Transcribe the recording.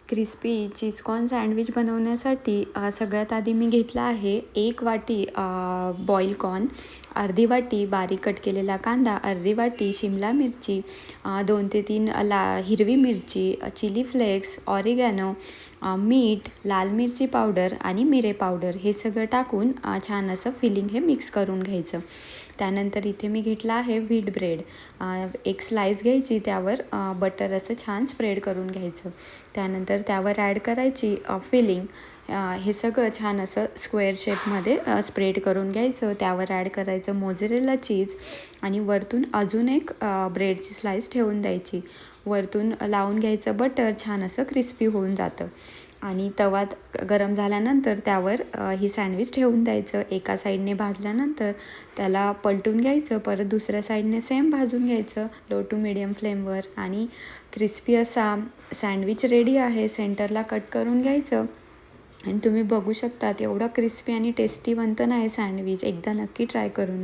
Crispy चीजकॉर्न sandwich बनवण्यासाठी सगळ्यात आधी मी घेतला आहे 1 वाटी बॉईल कॉर्न, अर्धी वाटी बारीक कट केलेला कांदा, अर्धी वाटी शिमला मिरची, 2 ते 3 हिरवी मिरची, चिली फ्लेक्स, ऑरिगॅनो, मीठ, लाल मिरची पावडर आणि मिरे पावडर हे सगळं टाकून छान असं फिलिंग हे मिक्स करून घ्यायचं. त्यानंतर इथे मी घेतला आहे व्हीट ब्रेड. एक स्लाईस घ्यायची, त्यावर बटर असं छान स्प्रेड करून घ्यायचं. त्यानंतर त्यावर ॲड करायची फिलिंग. हे सगळं छान असं स्क्वेअर शेपमध्ये स्प्रेड करून घ्यायचं. त्यावर ॲड करायचं मोझरेला चीज आणि वरतून अजून एक ब्रेडची स्लाईस ठेवून द्यायची. वरतून लावून घ्यायचं बटर, छान असं क्रिस्पी होऊन जातं. आणि तवा गरम झाल्यानंतर त्यावर ही सँडविच ठेवून द्यायचं. एका साईडने भाजल्यानंतर त्याला पलटून घ्यायचं, परत दुसऱ्या साईडने सेम भाजून घ्यायचं लो टू मिडियम फ्लेमवर. आणि क्रिस्पी असा सँडविच रेडी आहे. सेंटरला कट करून घ्यायचं आणि तुम्ही बघू शकता एवढं क्रिस्पी आणि टेस्टी बनतं ना हे सँडविच. एकदा नक्की ट्राय करून बघा.